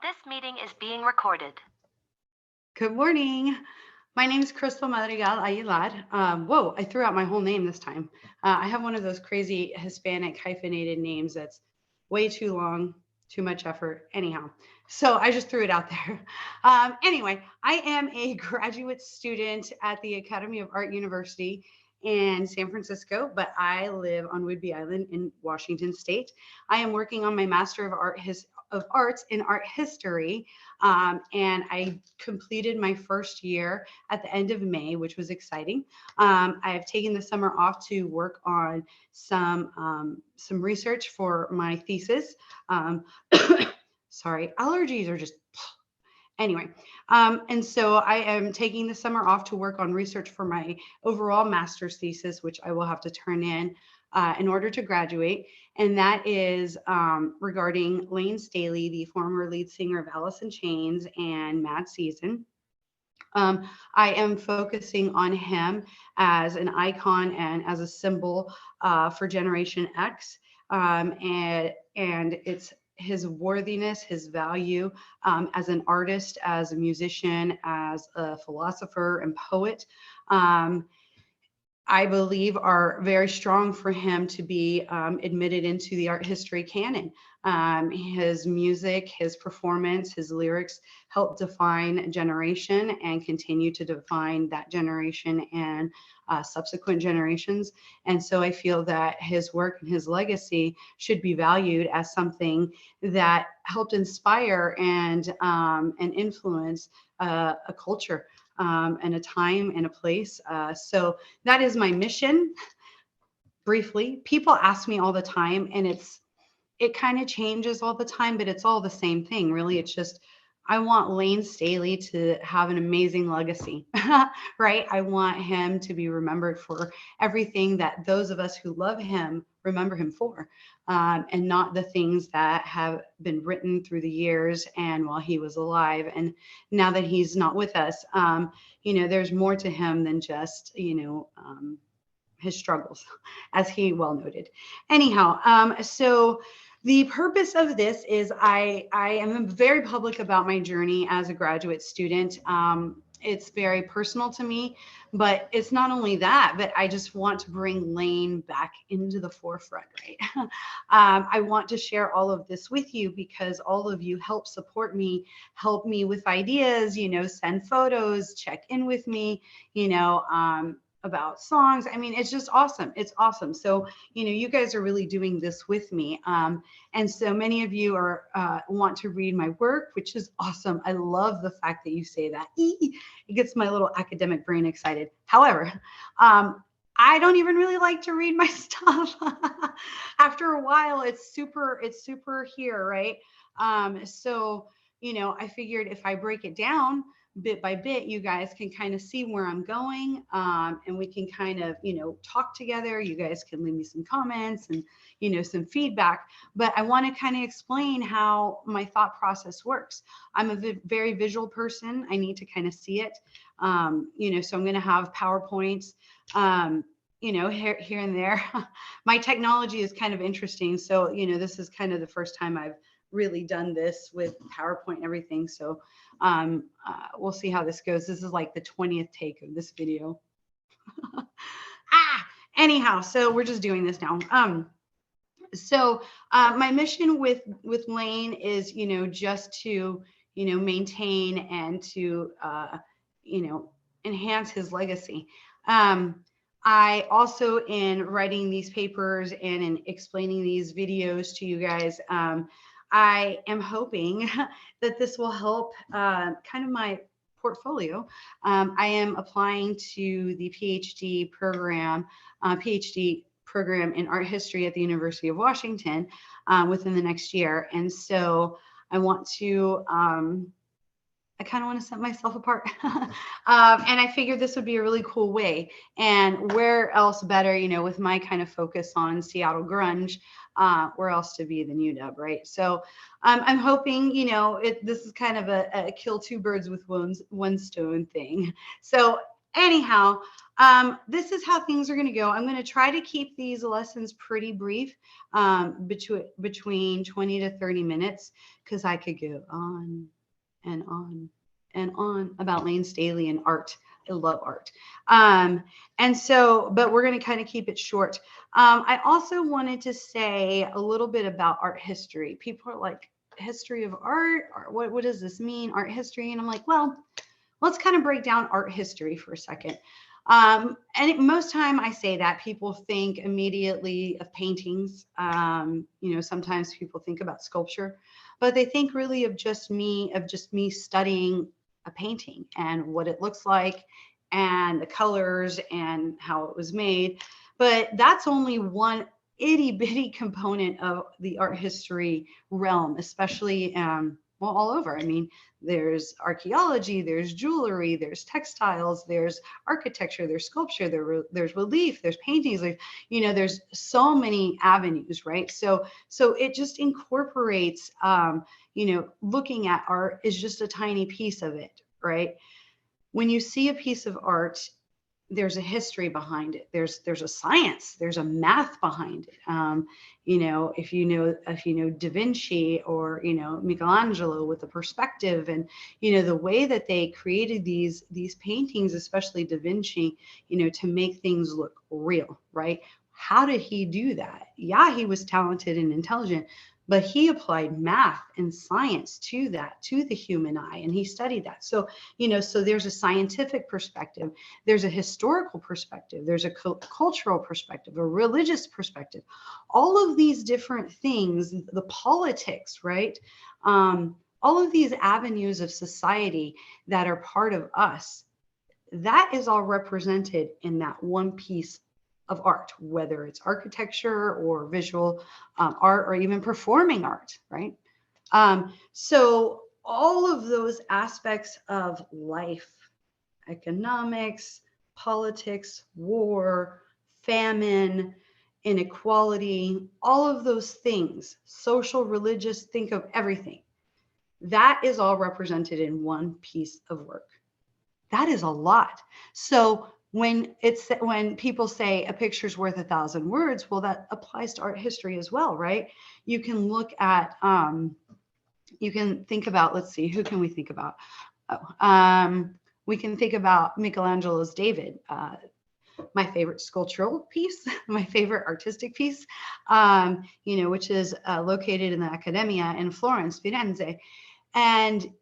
This meeting is being recorded. Good morning. My name is Crystal Madrigal Aguilar. Whoa, I threw out my whole name this time. I have one of those crazy Hispanic hyphenated names that's way too long, too much effort. Anyhow, so I just threw it out there. Anyway, I am a graduate student at the Academy of Art University in San Francisco, but I live on Whidbey Island in Washington State. I am working on my Master of Arts in Art History, and I completed my first year at the end of May, which was exciting. I have taken the summer off to work on some research for my thesis. Um, sorry, allergies are just anyway. And so I am taking the summer off to work on research for my overall master's thesis, which I will have to turn in order to graduate. And that is regarding Layne Staley, the former lead singer of Alice in Chains and Mad Season. I am focusing on him as an icon and as a symbol for Generation X, and it's his worthiness, his value as an artist, as a musician, as a philosopher and poet. I believe are very strong for him to be admitted into the art history canon. His music, his performance, his lyrics help define a generation and continue to define that generation and subsequent generations. And so I feel that his work and his legacy should be valued as something that helped inspire and influence a culture and a time and a place. So that is my mission. Briefly, people ask me all the time, and it kind of changes all the time, but it's all the same thing, really. It's just I want Layne Staley to have an amazing legacy, right? I want him to be remembered for everything that those of us who love him remember him for, and not the things that have been written through the years and while he was alive. And now that he's not with us, there's more to him than just, his struggles, as he well noted. Anyhow, so the purpose of this is I am very public about my journey as a graduate student. It's very personal to me, but it's not only that, but I just want to bring Layne back into the forefront, right? I want to share all of this with you because all of you help support me, help me with ideas, send photos, check in with me, about songs. I mean, it's just awesome. It's awesome. So, you guys are really doing this with me. And so many of you are want to read my work, which is awesome. I love the fact that you say that. It gets my little academic brain excited. However, I don't even really like to read my stuff. After a while, it's super here, right? So, I figured if I break it down bit by bit, you guys can kind of see where I'm going, and we can kind of, talk together. You guys can leave me some comments and, some feedback. But I want to kind of explain how my thought process works. I'm a very visual person. I need to kind of see it, so I'm going to have PowerPoints, here and there. My technology is kind of interesting. So, this is kind of the first time I've really done this with PowerPoint and everything. So we'll see how this goes. This is like the 20th take of this video. Anyhow, so we're just doing this now. So my mission with Layne is, just to, maintain and to, enhance his legacy. I also, in writing these papers and in explaining these videos to you guys, I am hoping that this will help kind of my portfolio. I am applying to the PhD program in art history at the University of Washington within the next year. And so I want to, I kind of want to set myself apart. And I figured this would be a really cool way. And where else better, with my kind of focus on Seattle Grunge, where else to be than UW, right? So I'm hoping, this is kind of a kill two birds with one stone thing. So anyhow, this is how things are going to go. I'm going to try to keep these lessons pretty brief, between 20 to 30 minutes, because I could go on and on and on about Layne Staley and art. I love art. And so, but we're going to kind of keep it short. I also wanted to say a little bit about art history. People are like, history of art? What does this mean, art history? And I'm like, well, let's kind of break down art history for a second. Most time I say that, people think immediately of paintings. Sometimes people think about sculpture, but they think really of just me studying a painting and what it looks like and the colors and how it was made. But that's only one itty bitty component of the art history realm, especially all over. I mean, there's archaeology, there's jewelry, there's textiles, there's architecture, there's sculpture, there's relief, there's paintings, there's so many avenues, right? So it just incorporates, looking at art is just a tiny piece of it, right? When you see a piece of art, there's a history behind it. There's a science, there's a math behind it. If you know Da Vinci or Michelangelo, with the perspective and the way that they created these paintings, especially Da Vinci, to make things look real, right? How did he do that? Yeah, he was talented and intelligent, but he applied math and science to the human eye, and he studied that. So there's a scientific perspective, there's a historical perspective, there's a cultural perspective, a religious perspective, all of these different things, the politics, right? All of these avenues of society that are part of us, that is all represented in that one piece of art, whether it's architecture or visual art or even performing art, right? So all of those aspects of life, economics, politics, war, famine, inequality, all of those things, social, religious, think of everything. That is all represented in one piece of work. That is a lot. So when people say a picture's worth 1,000 words, well, that applies to art history as well, right? You can look at, you can think about, let's see, who can we think about? We can think about Michelangelo's David, my favorite sculptural piece, my favorite artistic piece, which is located in the Accademia in Florence, Firenze. And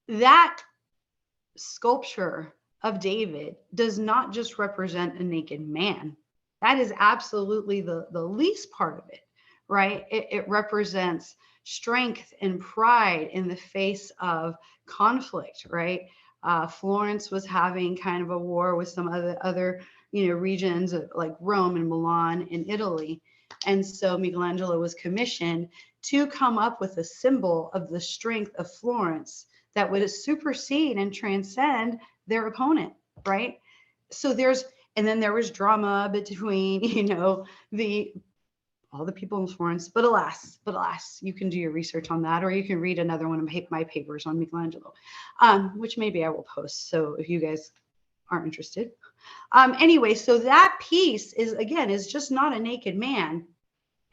that sculpture of David does not just represent a naked man. That is absolutely the least part of it, right? It represents strength and pride in the face of conflict, right? Florence was having kind of a war with some other regions like Rome and Milan in Italy. And so Michelangelo was commissioned to come up with a symbol of the strength of Florence that would supersede and transcend their opponent, right? So and then there was drama between, all the people in Florence, but alas, you can do your research on that, or you can read another one of my papers on Michelangelo, which maybe I will post. So if you guys aren't interested. Anyway, so that piece is just not a naked man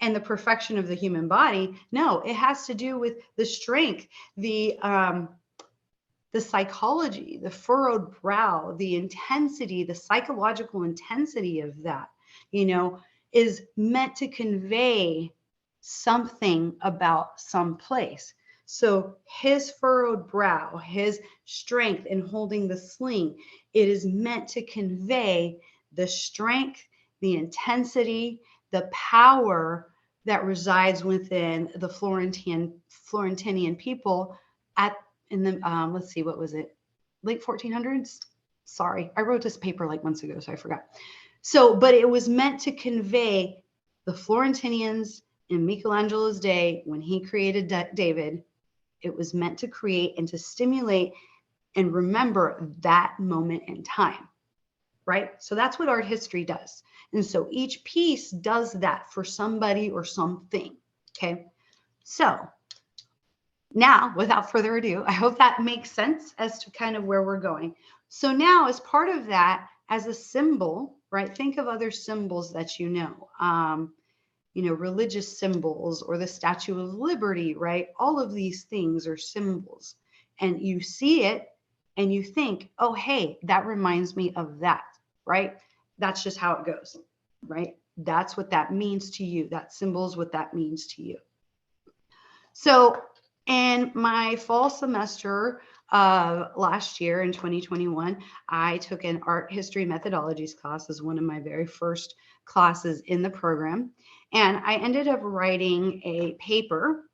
and the perfection of the human body. No, it has to do with the strength, the psychology, the furrowed brow, the intensity, the psychological intensity of that, is meant to convey something about some place. So his furrowed brow, his strength in holding the sling, it is meant to convey the strength, the intensity, the power that resides within the Florentinian people in the let's see, what was it? Late 1400s? Sorry, I wrote this paper like months ago, so I forgot. So, but it was meant to convey the Florentinians in Michelangelo's day when he created David. It was meant to create and to stimulate and remember that moment in time, right? So that's what art history does. And so each piece does that for somebody or something, okay? So Now, without further ado, I hope that makes sense as to kind of where we're going. So now, as part of that, as a symbol, right, think of other symbols that you know, religious symbols or the Statue of Liberty, right? All of these things are symbols. And you see it and you think, oh, hey, that reminds me of that, right? That's just how it goes, right? That's what that means to you. That symbol's what that means to you. So in my fall semester last year in 2021, I took an art history methodologies class as one of my very first classes in the program. And I ended up writing a paper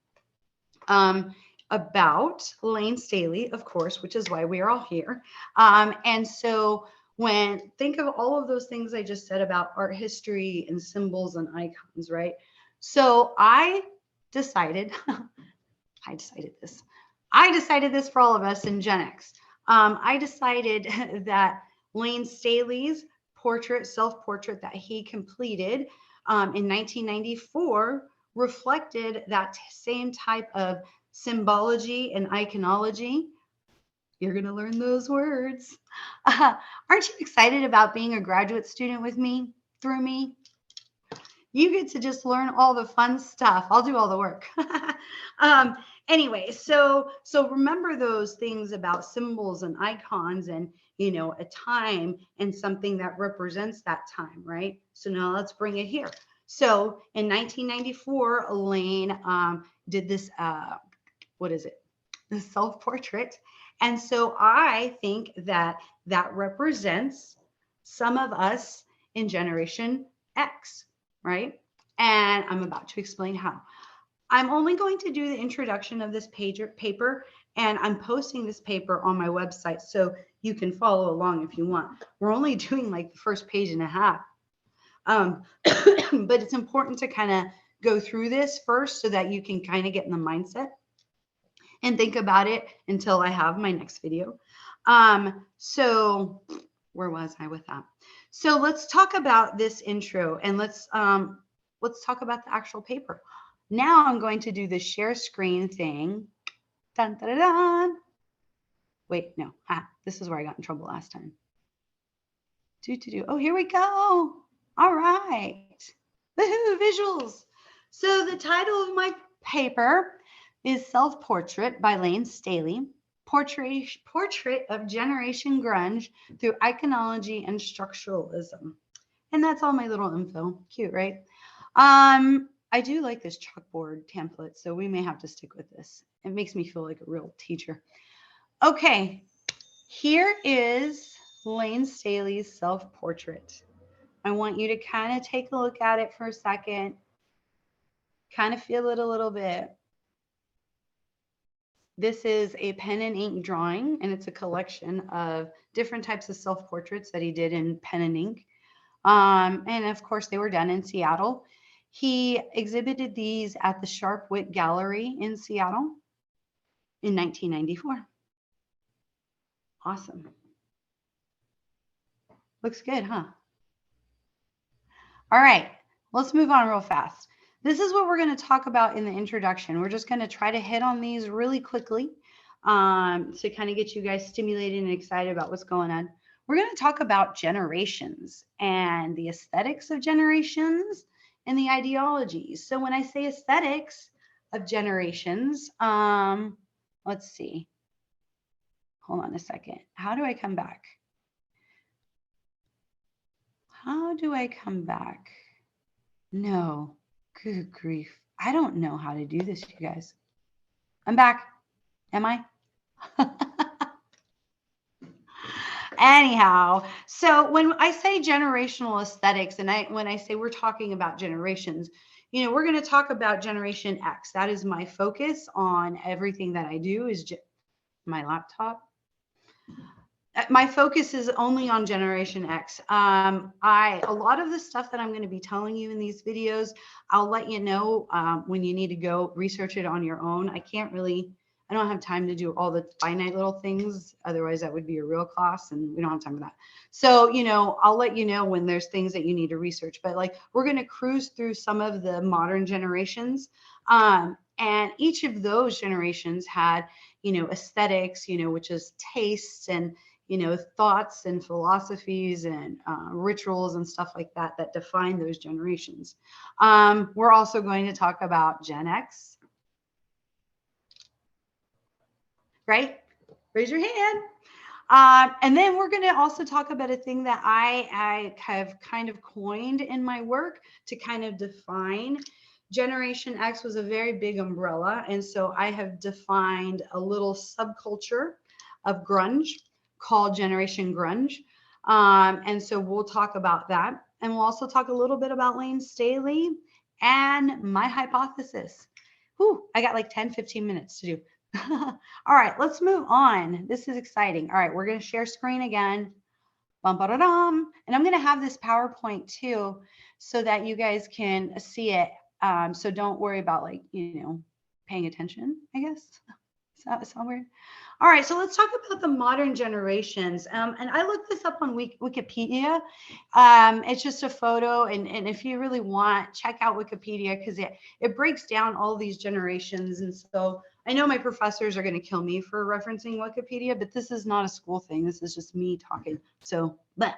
about Layne Staley, of course, which is why we are all here. And so when think of all of those things I just said about art history and symbols and icons, right? So I decided, I decided this for all of us in Gen X. I decided that Layne Staley's portrait, self-portrait that he completed in 1994 reflected that same type of symbology and iconology. You're going to learn those words. Aren't you excited about being a graduate student with me, through me? You get to just learn all the fun stuff. I'll do all the work. Anyway, so remember those things about symbols and icons and, you know, a time and something that represents that time, right? So now let's bring it here. So in 1994, Layne did this, what is it? The self-portrait. And so I think that that represents some of us in Generation X, right? And I'm about to explain how. I'm only going to do the introduction of this paper, and I'm posting this paper on my website so you can follow along if you want. We're only doing like the first page and a half. But it's important to kind of go through this first so that you can kind of get in the mindset and think about it until I have my next video. So where was I with that? So let's talk about this intro and let's talk about the actual paper. Now I'm going to do the share screen thing. Dun, dun, dun, dun. Wait, no. This is where I got in trouble last time. Oh, here we go. All right. Woohoo, visuals. So the title of my paper is Self-Portrait by Layne Staley, Portrait of Generation Grunge through Iconology and Structuralism. And that's all my little info. Cute, right? I do like this chalkboard template, so we may have to stick with this. It makes me feel like a real teacher. Okay, here is Layne Staley's self-portrait. I want you to kind of take a look at it for a second, kind of feel it a little bit. This is a pen and ink drawing, and it's a collection of different types of self-portraits that he did in pen and ink. And of course, they were done in Seattle. He exhibited these at the Sharp Wit Gallery in Seattle in 1994. Awesome. Looks good, huh? All right, let's move on real fast. This is what we're going to talk about in the introduction. We're just going to try to hit on these really quickly to kind of get you guys stimulated and excited about what's going on. We're going to talk about generations and the aesthetics of generations and the ideologies. So when I say aesthetics of generations, let's see. Hold on a second. How do I come back? How do I come back? No, good grief. I don't know how to do this, you guys. I'm back. Am I? Anyhow, so when I say generational aesthetics, and when I say we're talking about generations, you know, we're going to talk about Generation X. That is my focus on everything that I do is my laptop. My focus is only on Generation X. A lot of the stuff that I'm going to be telling you in these videos, I'll let you know when you need to go research it on your own. I don't have time to do all the finite little things. Otherwise, that would be a real class, and we don't have time for that. So, you know, I'll let you know when there's things that you need to research. But like, we're going to cruise through some of the modern generations. And each of those generations had, aesthetics, which is tastes and, thoughts and philosophies and rituals and stuff like that that define those generations. We're also going to talk about Gen X, right? Raise your hand. And then we're going to also talk about a thing that I have kind of coined in my work to kind of define. Generation X was a very big umbrella. And so I have defined a little subculture of grunge called Generation Grunge. And so we'll talk about that. And we'll also talk a little bit about Layne Staley and my hypothesis. Whew, I got like 10, 15 minutes to do. All right, let's move on. This is exciting. All right, we're going to share screen again. Bum, ba, da, dum. And I'm going to have this PowerPoint too, so that you guys can see it. So don't worry about like, paying attention, I guess. Does that sound weird? All right, so let's talk about the modern generations. And I looked this up on Wikipedia. It's just a photo. And if you really want, check out Wikipedia because it breaks down all these generations. And so I know my professors are going to kill me for referencing Wikipedia, but this is not a school thing. This is just me talking. So, but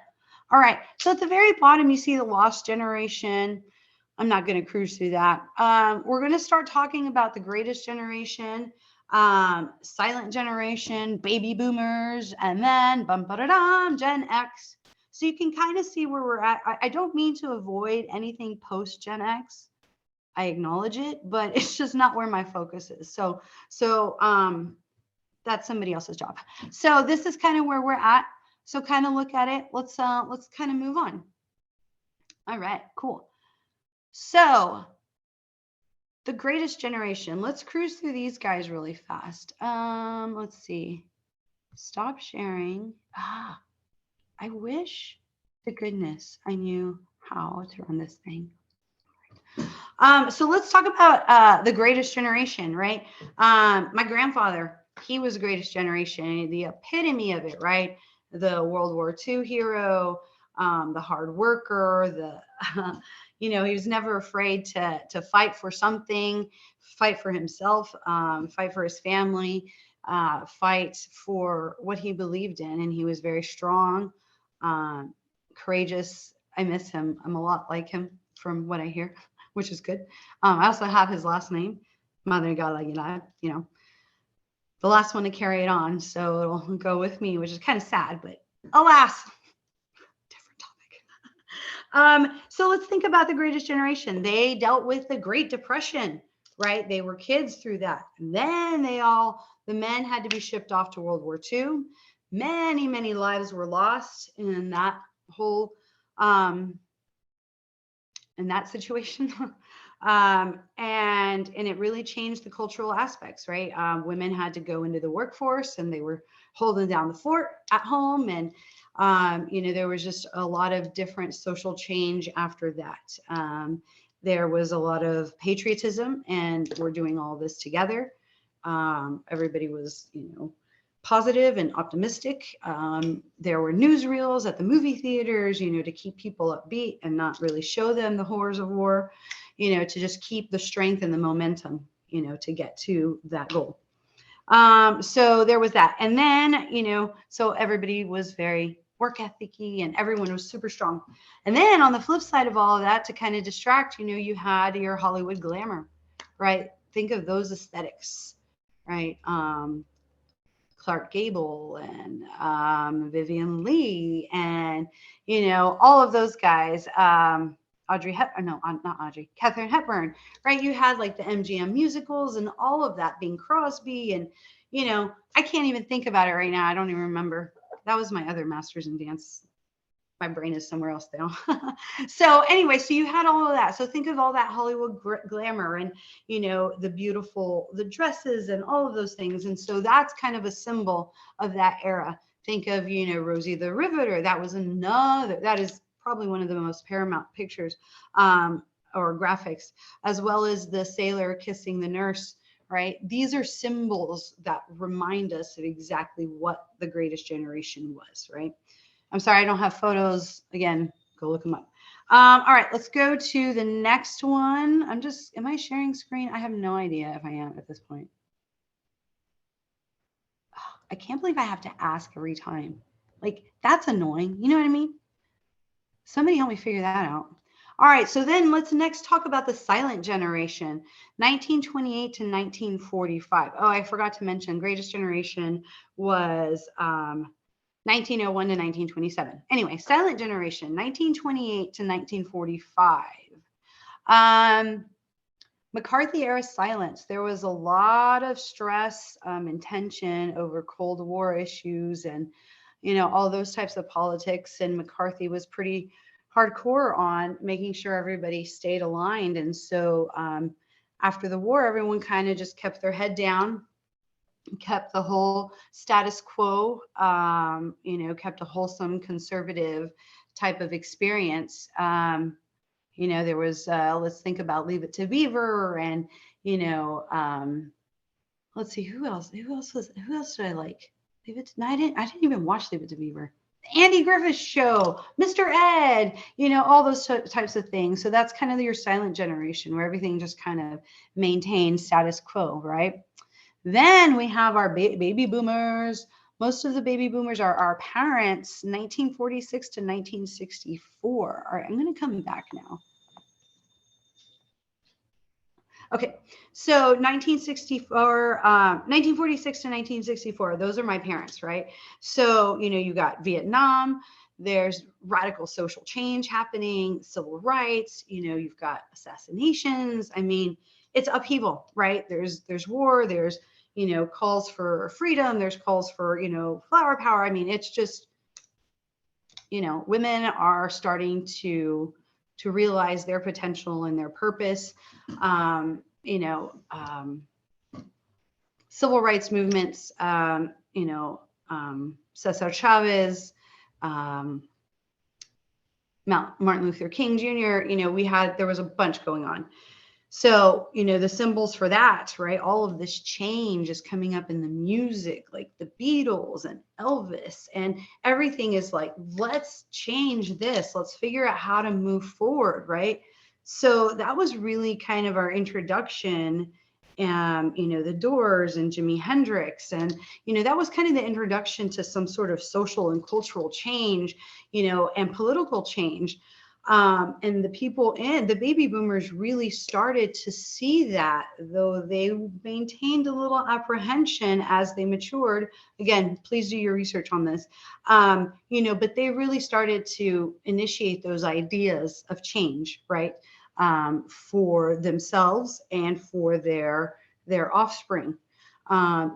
all right. So at the very bottom, you see the lost generation. I'm not going to cruise through that. We're going to start talking about the greatest generation, silent generation, baby boomers, and then Gen X. So you can kind of see where we're at. I don't mean to avoid anything post Gen X. I acknowledge it, but it's just not where my focus is. So that's somebody else's job. So this is kind of where we're at. So kind of look at it. Let's kind of move on. All right, cool. So the greatest generation. Let's cruise through these guys really fast. Let's see. Stop sharing. I wish to goodness I knew how to run this thing. So let's talk about the greatest generation, right? My grandfather, he was the greatest generation, the epitome of it, right? The World War II hero, the hard worker, the he was never afraid to fight for something, fight for himself, fight for his family, fight for what he believed in. And he was very strong, courageous. I miss him. I'm a lot like him from what I hear, which is good. I also have his last name, Mother God, the last one to carry it on. So it'll go with me, which is kind of sad, but alas. So let's think about the greatest generation. They dealt with the Great Depression, right? They were kids through that. And then the men had to be shipped off to World War II. Many, many lives were lost in that whole, in that situation. And it really changed the cultural aspects, right? Women had to go into the workforce and they were holding down the fort at home. And there was just a lot of different social change after that. There was a lot of patriotism, and we're doing all this together. Everybody was, positive and optimistic. There were newsreels at the movie theaters, to keep people upbeat and not really show them the horrors of war, to just keep the strength and the momentum, to get to that goal. So there was that. And then, so everybody was very work ethic-y and everyone was super strong. And then on the flip side of all of that, to kind of distract, you had your Hollywood glamour, right? Think of those aesthetics, right? Clark Gable and Vivian Leigh and, all of those guys, Audrey Hepburn, no, not Audrey, Katharine Hepburn, right? You had like the MGM musicals and all of that, Bing Crosby. And, I can't even think about it right now. I don't even remember. That was my other master's in dance. My brain is somewhere else now. So anyway, so you had all of that. So think of all that Hollywood glamour and, the dresses and all of those things. And so that's kind of a symbol of that era. Think of, Rosie the Riveter. That is probably one of the most paramount pictures or graphics, as well as the sailor kissing the nurse, right? These are symbols that remind us of exactly what the greatest generation was, right? I'm sorry, I don't have photos. Again, go look them up. All right, let's go to the next one. Am I sharing screen? I have no idea if I am at this point. I can't believe I have to ask every time. Like, that's annoying. You know what I mean? Somebody help me figure that out. All right, so then let's next talk about the silent generation, 1928 to 1945. Oh, I forgot to mention, greatest generation was 1901 to 1927. Anyway, silent generation, 1928 to 1945. McCarthy era silence. There was a lot of stress and tension over Cold War issues and, all those types of politics. And McCarthy was pretty hardcore on making sure everybody stayed aligned. And so after the war, everyone kind of just kept their head down, kept the whole status quo, kept a wholesome conservative type of experience. There was, let's think about Leave It to Beaver and, let's see, who else did I like? No, I didn't even watch Leave It to Beaver. Andy Griffith's Show, Mr. Ed, all those types of things. So that's kind of your silent generation where everything just kind of maintains status quo, right? Then we have our baby boomers. Most of the baby boomers are our parents, 1946 to 1964. All right, I'm going to come back now. Okay, so 1946 to 1964, those are my parents, right? So, you got Vietnam, there's radical social change happening, civil rights, you've got assassinations. I mean, it's upheaval, right? There's war, there's, calls for freedom, there's calls for, flower power. I mean, it's just, women are starting to realize their potential and their purpose. Civil rights movements, Cesar Chavez, Martin Luther King Jr., there was a bunch going on. So, the symbols for that, right? All of this change is coming up in the music, like the Beatles and Elvis, and everything is like, let's change this. Let's figure out how to move forward, right? So that was really kind of our introduction, the Doors and Jimi Hendrix. And, that was kind of the introduction to some sort of social and cultural change, and political change. And the baby boomers really started to see that, though they maintained a little apprehension as they matured. Again, please do your research on this. But they really started to initiate those ideas of change, right? For themselves and for their offspring.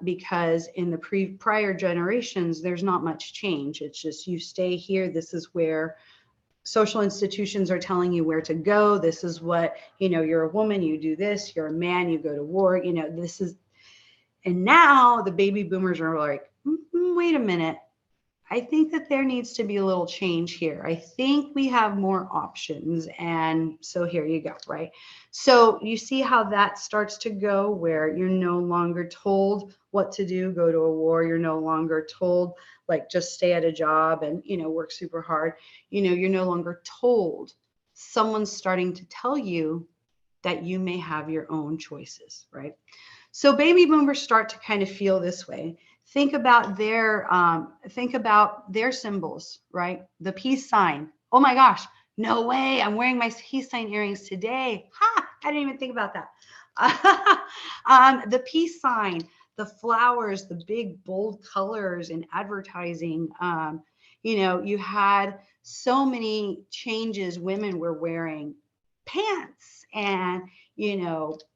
Because in the prior generations, there's not much change. It's just, you stay here. This is where social institutions are telling you where to go. This is what, you're a woman, you do this, you're a man, you go to war, this is, and now the baby boomers are like, wait a minute. I think that there needs to be a little change here. I think we have more options. And so here you go, right? So you see how that starts to go, where you're no longer told what to do, go to a war. You're no longer told, like, just stay at a job and, work super hard. You're no longer told. Someone's starting to tell you that you may have your own choices, right? So baby boomers start to kind of feel this way. Think about their symbols, right? The peace sign. Oh my gosh, no way! I'm wearing my peace sign earrings today. Ha! I didn't even think about that. The peace sign, the flowers, the big bold colors in advertising. You had so many changes. Women were wearing pants and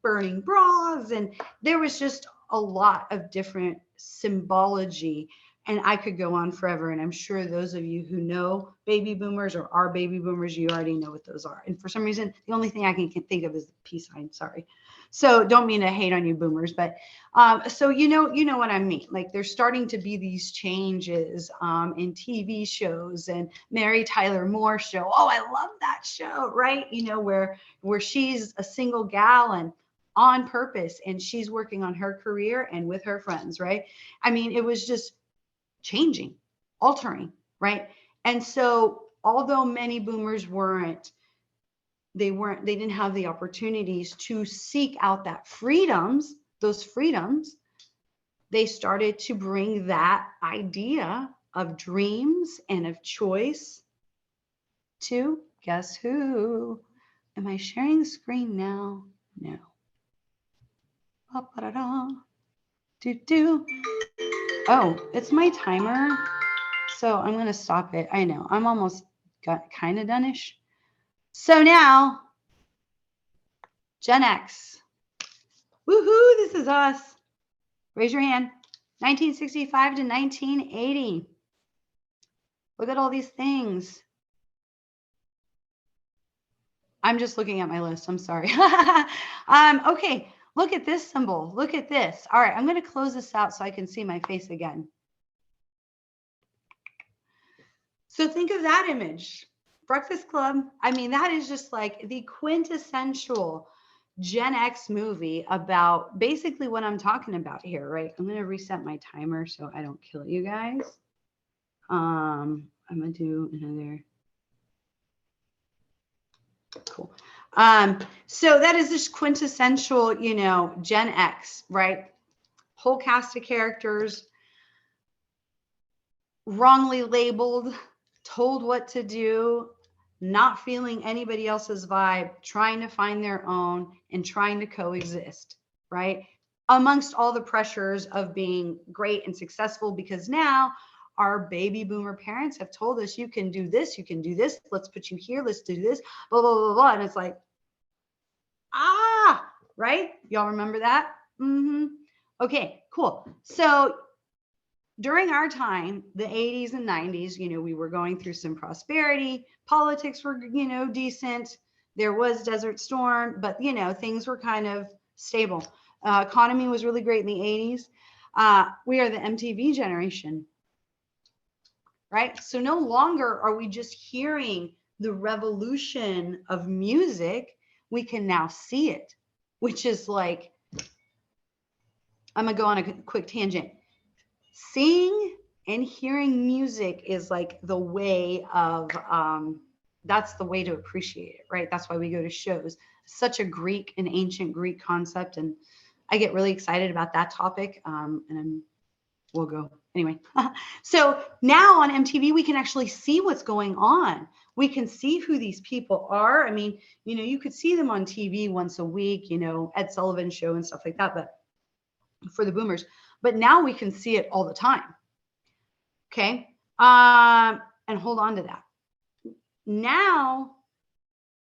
burning bras, and there was just a lot of different symbology, and I could go on forever. And I'm sure those of you who know baby boomers or are baby boomers, you already know what those are. And for some reason, the only thing I can think of is the peace sign. Sorry. So don't mean to hate on you boomers, but so you know what I mean. Like, there's starting to be these changes in TV shows, and Mary Tyler Moore show. Oh, I love that show, right? Where she's a single gal and on purpose, and she's working on her career and with her friends, right? I mean, it was just changing, altering, right? And so although many boomers weren't they didn't have the opportunities to seek out those freedoms. They started to bring that idea of dreams and of choice to, guess who? Am I sharing the screen now? No. Ba-ba-da-da. Do. Oh, it's my timer. So I'm going to stop it. I know. I'm almost got kind of done-ish. So now, Gen X. Woohoo, this is us. Raise your hand. 1965 to 1980. Look at all these things. I'm just looking at my list. I'm sorry. Okay, look at this symbol. Look at this. All right, I'm going to close this out so I can see my face again. So think of that image. Breakfast Club. I mean, that is just like the quintessential Gen X movie about basically what I'm talking about here, right? I'm going to reset my timer so I don't kill you guys. I'm going to do another. Cool. So that is this quintessential, Gen X, right? Whole cast of characters, wrongly labeled, told what to do, not feeling anybody else's vibe, trying to find their own and trying to coexist, right? Amongst all the pressures of being great and successful, because now our baby boomer parents have told us, you can do this, let's put you here, let's do this, blah, blah, blah, blah. And it's like, right? Y'all remember that? Okay, cool. So during our time, the 80s and 90s, we were going through some prosperity. Politics were, decent. There was Desert Storm, but, things were kind of stable. Economy was really great in the 80s. We are the MTV generation, right? So no longer are we just hearing the revolution of music. We can now see it, which is like, I'm going to go on a quick tangent. Seeing and hearing music is like the way of, that's the way to appreciate it, right? That's why we go to shows. Such an ancient Greek concept. And I get really excited about that topic. We'll go anyway. So now on MTV, we can actually see what's going on. We can see who these people are. I mean, you could see them on TV once a week, Ed Sullivan show and stuff like that, but for the boomers. But now we can see it all the time. Okay. And hold on to that. Now,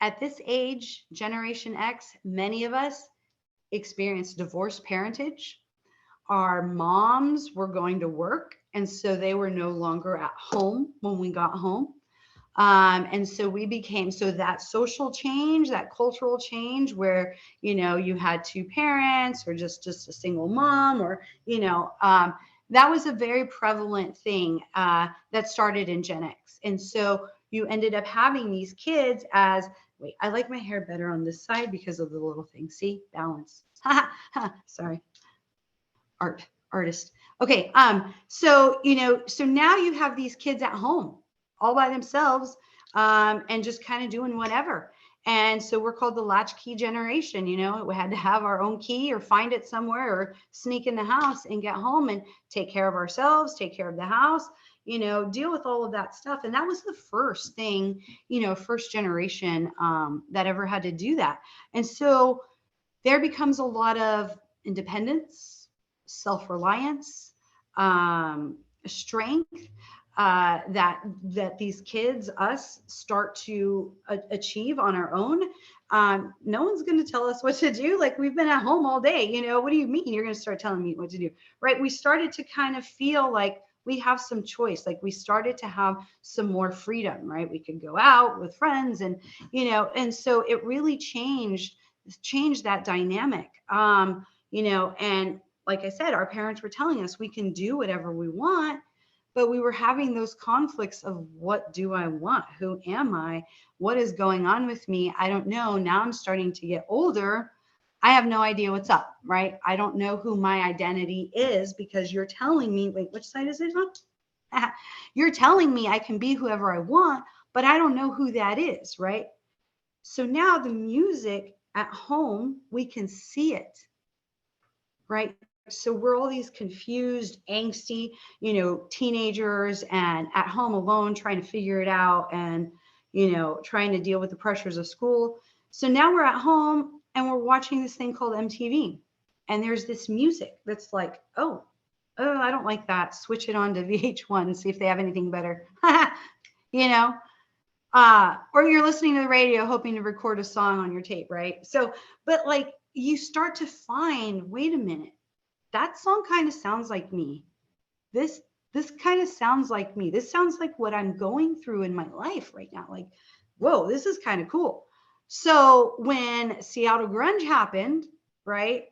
at this age, Generation X, many of us experienced divorced parentage. Our moms were going to work, and so they were no longer at home when we got home. And so we became, so that social change, that cultural change where, you had two parents or just a single mom or, that was a very prevalent thing that started in Gen X. And so you ended up having these kids as, wait, I like my hair better on this side because of the little thing. See, balance. Sorry. Artist. Okay. So, so now you have these kids at home all by themselves and just kind of doing whatever. And so we're called the latchkey generation. We had to have our own key or find it somewhere or sneak in the house and get home and take care of ourselves, take care of the house, deal with all of that stuff. And that was the first thing, first generation that ever had to do that. And so there becomes a lot of independence, self-reliance, strength, that these kids, us, start to achieve on our own. No one's going to tell us what to do. Like, we've been at home all day. What do you mean you're going to start telling me what to do? Right? We started to kind of feel like we have some choice. Like, we started to have some more freedom, right? We could go out with friends and, and so it really changed that dynamic. And like I said, our parents were telling us we can do whatever we want. But we were having those conflicts of, what do I want? Who am I? What is going on with me? I don't know. Now I'm starting to get older. I have no idea what's up, right? I don't know who my identity is because you're telling me, wait, which side is it on? You're telling me I can be whoever I want, but I don't know who that is, right? So now the music at home, we can see it, right? So we're all these confused, angsty, teenagers and at home alone trying to figure it out and, trying to deal with the pressures of school. So now we're at home and we're watching this thing called MTV. And there's this music that's like, oh, I don't like that. Switch it on to VH1 and see if they have anything better. you know, or you're listening to the radio hoping to record a song on your tape, right? So, but like you start to find, wait a minute, that song kind of sounds like me. This kind of sounds like me. This sounds like what I'm going through in my life right now. Like, whoa, this is kind of cool. So when Seattle Grunge happened, right?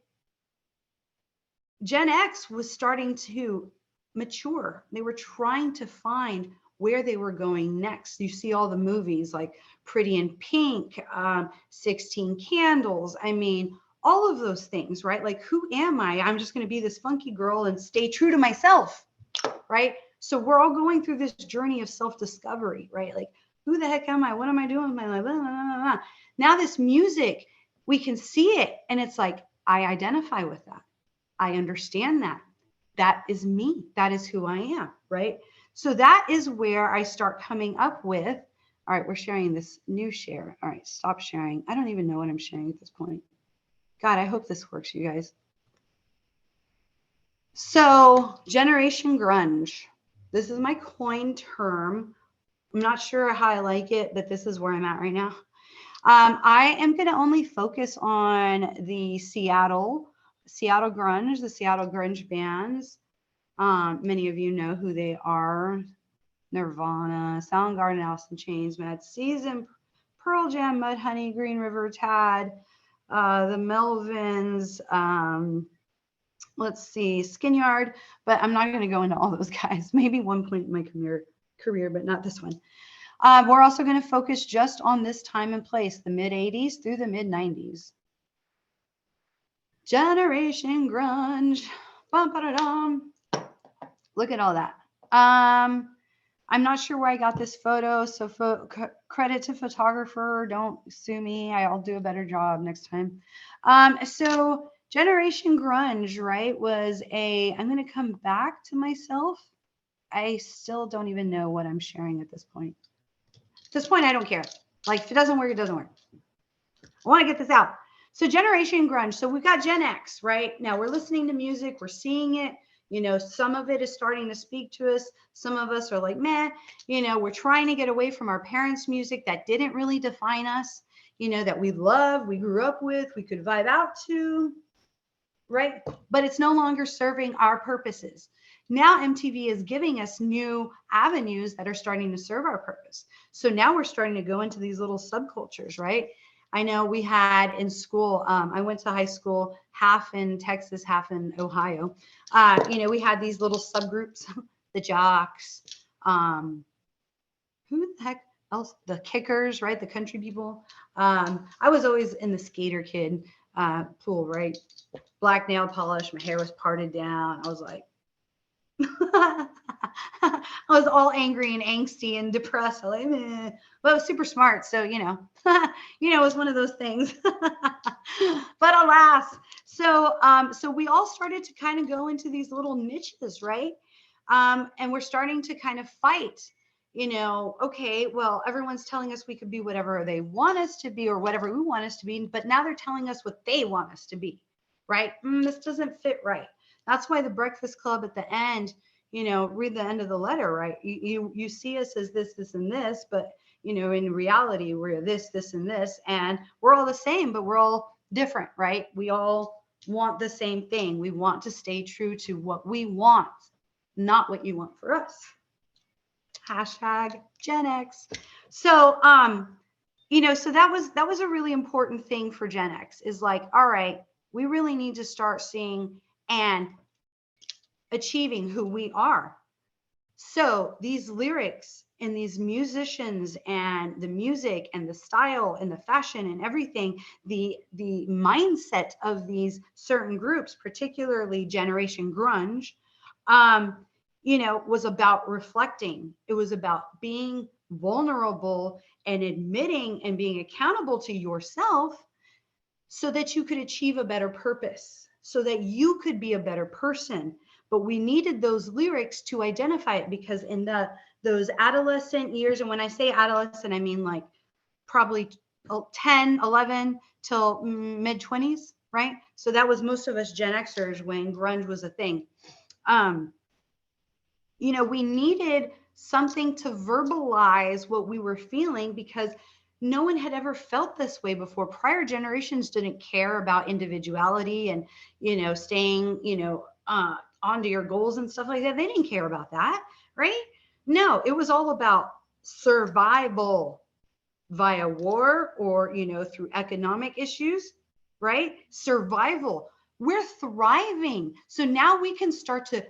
Gen X was starting to mature. They were trying to find where they were going next. You see all the movies like Pretty in Pink, 16 Candles. I mean, all of those things, right? Like, who am I? I'm just going to be this funky girl and stay true to myself, right? So we're all going through this journey of self-discovery, right? Like, who the heck am I? What am I doing with my life? Blah, blah, blah, blah. Now this music, we can see it, and it's like, I identify with that. I understand that. That is me. That is who I am, right? So that is where I start coming up with, all right, we're sharing this new share. All right, stop sharing. I don't even know what I'm sharing at this point. God, I hope this works, you guys. So Generation Grunge. This is my coined term. I'm not sure how I like it, but this is where I'm at right now. I am going to only focus on the Seattle Grunge, the Seattle Grunge bands. Many of you know who they are. Nirvana, Soundgarden, Alice in Chains, Mad Season, Pearl Jam, Mudhoney, Green River, Tad, the Melvins, let's see, Skinyard, but I'm not going to go into all those guys. Maybe one point in my career, but not this one. We're also going to focus just on this time and place, the mid 80s through the mid 90s. Generation Grunge. Bum, ba-da-dum. Look at all that. I'm not sure where I got this photo, so credit to photographer. Don't sue me. I'll do a better job next time. So Generation Grunge, right, was I'm going to come back to myself. I still don't even know what I'm sharing at this point. At this point, I don't care. Like, if it doesn't work, it doesn't work. I want to get this out. So Generation Grunge. So we've got Gen X, right? Now we're listening to music. We're seeing it. Some of it is starting to speak to us. Some of us are like, meh, we're trying to get away from our parents' music that didn't really define us, that we love, we grew up with, we could vibe out to, right? But it's no longer serving our purposes. Now MTV is giving us new avenues that are starting to serve our purpose. So now we're starting to go into these little subcultures, right? I know we had in school, I went to high school, half in Texas, half in Ohio. We had these little subgroups, the jocks, who the heck else, the kickers, right? The country people. I was always in the skater kid pool, right? Black nail polish, my hair was parted down. I was like, I was all angry and angsty and depressed. I was like, meh. But I was super smart. So, it was one of those things. But alas, so we all started to kind of go into these little niches, right? And we're starting to kind of fight, okay, well, everyone's telling us we could be whatever they want us to be or whatever we want us to be. But now they're telling us what they want us to be, right? This doesn't fit right. That's why the Breakfast Club at the end, read the end of the letter, right? You see us as this, and this, but, in reality, we're this, and this, and we're all the same, but we're all different, right? We all want the same thing. We want to stay true to what we want, not what you want for us. Hashtag Gen X. So, so that was a really important thing for Gen X is like, all right, we really need to start seeing and achieving who we are. So these lyrics and these musicians and the music and the style and the fashion and everything, the mindset of these certain groups, particularly Generation Grunge, was about reflecting. It was about being vulnerable and admitting and being accountable to yourself so that you could achieve a better purpose, so that you could be a better person. But we needed those lyrics to identify it, because in those adolescent years, and when I say adolescent, I mean like probably 10, 11 till mid 20s, right? So that was most of us Gen Xers when grunge was a thing. We needed something to verbalize what we were feeling, because no one had ever felt this way before. Prior generations didn't care about individuality and, staying, onto your goals and stuff like that. They didn't care about that, right? No, it was all about survival via war or, through economic issues, right? Survival. We're thriving. So now we can start to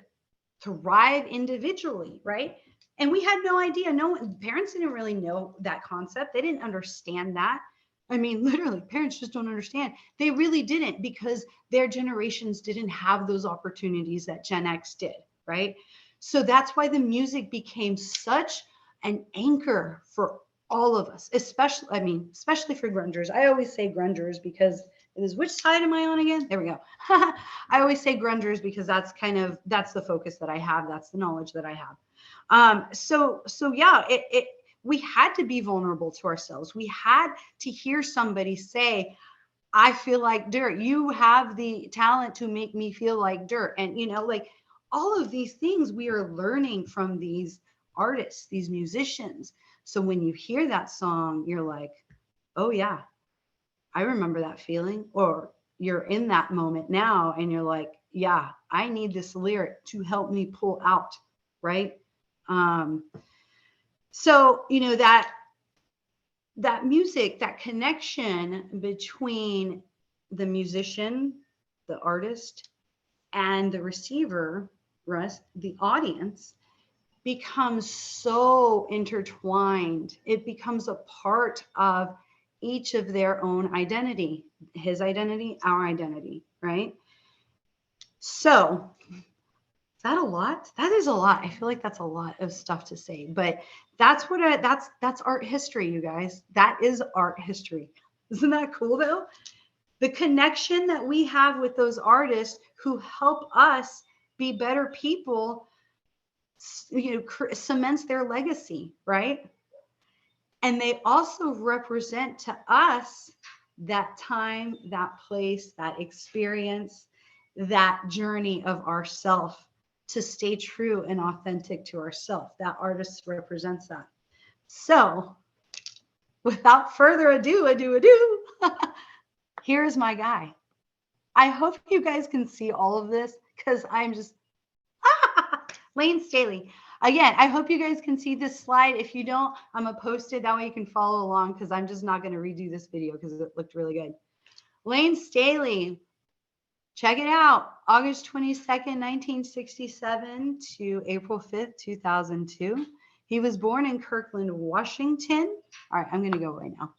thrive individually, right? And we had no idea. No, parents didn't really know that concept. They didn't understand that. I mean, literally, parents just don't understand. They really didn't, because their generations didn't have those opportunities that Gen X did, right? So that's why the music became such an anchor for all of us, especially for grungers. I always say grungers because it is, which side am I on again? There we go. I always say grungers because that's the focus that I have. That's the knowledge that I have. So yeah, we had to be vulnerable to ourselves. We had to hear somebody say, I feel like dirt. You have the talent to make me feel like dirt. And, like all of these things we are learning from these artists, these musicians. So when you hear that song, you're like, oh yeah, I remember that feeling. Or you're in that moment now and you're like, yeah, I need this lyric to help me pull out, right? So, that music, that connection between the musician, the artist, and the receiver, the audience, becomes so intertwined. It becomes a part of each of their own identity, his identity, our identity, right? So, is that a lot? That is a lot. I feel like that's a lot of stuff to say, but that's art history, you guys. That is art history. Isn't that cool though? The connection that we have with those artists who help us be better people, cements their legacy, right? And they also represent to us that time, that place, that experience, that journey of ourself to stay true and authentic to ourself. That artist represents that. So without further ado, here's my guy. I hope you guys can see all of this because I'm just Layne Staley. Again, I hope you guys can see this slide. If you don't, I'm going to post it. That way you can follow along because I'm just not going to redo this video because it looked really good. Layne Staley, check it out. August 22nd, 1967 to April 5th, 2002. He was born in Kirkland, Washington. All right, I'm going to go right now.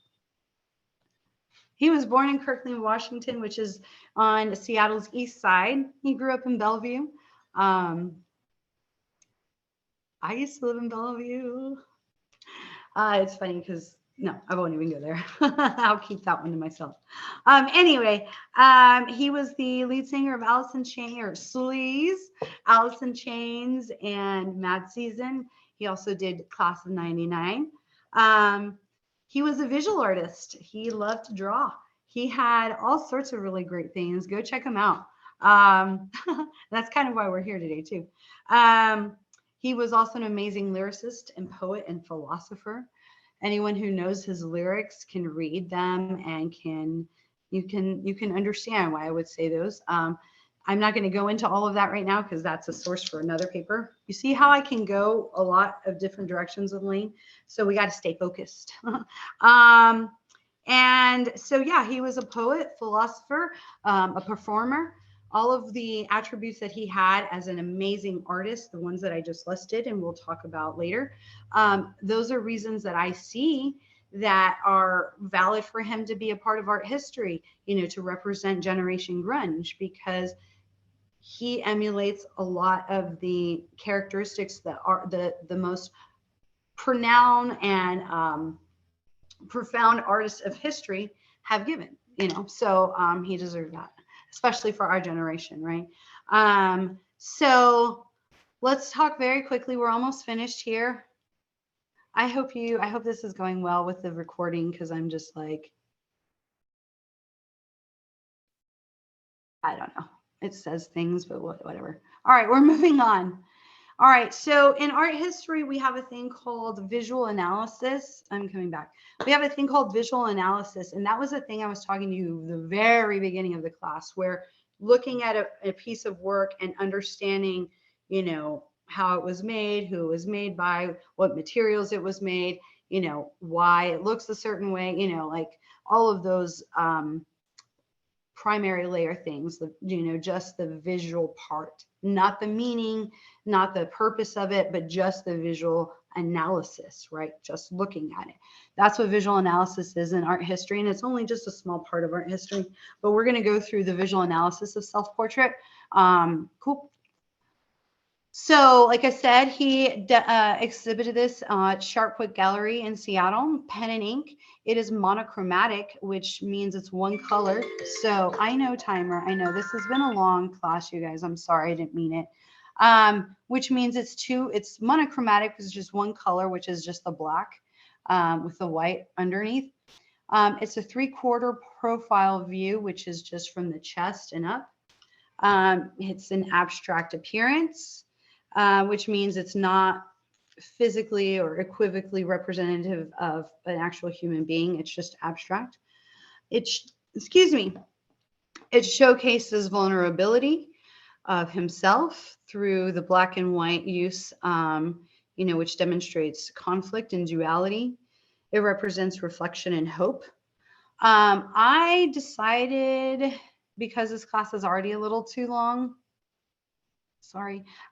He was born in Kirkland, Washington, which is on Seattle's east side. He grew up in Bellevue. I used to live in Bellevue. It's funny because, no, I won't even go there. I'll keep that one to myself. Anyway, he was the lead singer of Alice in Chains, or Sleaze, Alice in Chains, and Mad Season. He also did Class of '99. He was a visual artist. He loved to draw. He had all sorts of really great things. Go check him out. That's kind of why we're here today, too. He was also an amazing lyricist and poet and philosopher. Anyone who knows his lyrics can read them and you can understand why I would say those. I'm not going to go into all of that right now because that's a source for another paper. You see how I can go a lot of different directions with Layne? So we got to stay focused. And so, yeah, he was a poet, philosopher, a performer. All of the attributes that he had as an amazing artist, the ones that I just listed and we'll talk about later, those are reasons that I see that are valid for him to be a part of art history, to represent Generation Grunge, because he emulates a lot of the characteristics that are the most pronoun and profound artists of history have given, so he deserved that, especially for our generation, right? So let's talk very quickly. We're almost finished here. I hope this is going well with the recording, because I'm just like, I don't know. It says things, but whatever. All right, we're moving on. All right, so in art history, we have a thing called visual analysis. I'm coming back. We have a thing called visual analysis, and that was the thing I was talking to you the very beginning of the class, where looking at a piece of work and understanding, how it was made, who it was made by, what materials it was made, why it looks a certain way, like all of those primary layer things, just the visual part, not the meaning, not the purpose of it, but just the visual analysis, right? Just looking at it. That's what visual analysis is in art history. And it's only just a small part of art history, but we're going to go through the visual analysis of self-portrait. Cool. So, like I said, he exhibited this at Sharpwood Gallery in Seattle, pen and ink. It is monochromatic, which means it's one color. So I know, timer, I know this has been a long class, you guys. I'm sorry, I didn't mean it. Which means it's monochromatic, which is just one color, which is just the black with the white underneath. It's a 3/4 profile view, which is just from the chest and up. It's an abstract appearance. Which means it's not physically or equivocally representative of an actual human being. It's just abstract. It showcases vulnerability of himself through the black and white use, which demonstrates conflict and duality. It represents reflection and hope. I decided, because this class is already a little too long,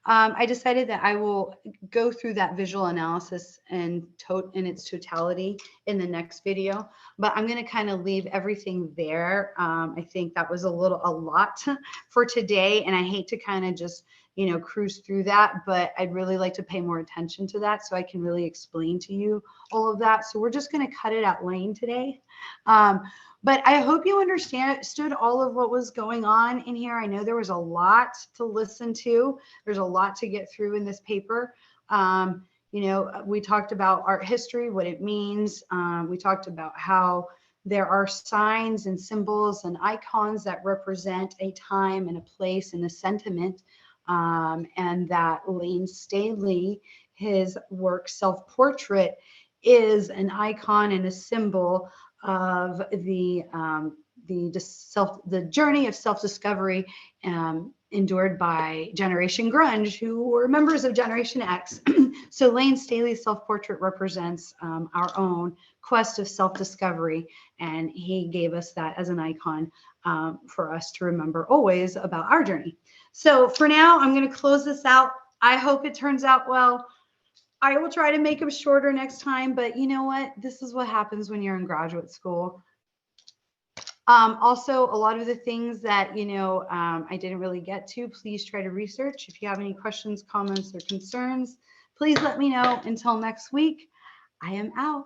I decided that I will go through that visual analysis in its totality in the next video, but I'm going to kind of leave everything there. I think that was a lot for today, and I hate to kind of just, cruise through that, but I'd really like to pay more attention to that so I can really explain to you all of that. So we're just going to cut it at Layne today. But I hope you understood all of what was going on in here. I know there was a lot to listen to. There's a lot to get through in this paper. We talked about art history, what it means. We talked about how there are signs and symbols and icons that represent a time and a place and a sentiment. And that Layne Staley, his work Self-Portrait, is an icon and a symbol of the journey of self-discovery endured by Generation Grunge, who were members of Generation X. So Layne Staley's self-portrait represents our own quest of self-discovery, and he gave us that as an icon for us to remember always about our journey. So for now, I'm going to close this out. I hope it turns out well. I will try to make them shorter next time, but you know what? This is what happens when you're in graduate school. Also, a lot of the things that, I didn't really get to, please try to research. If you have any questions, comments, or concerns, please let me know. Until next week, I am out.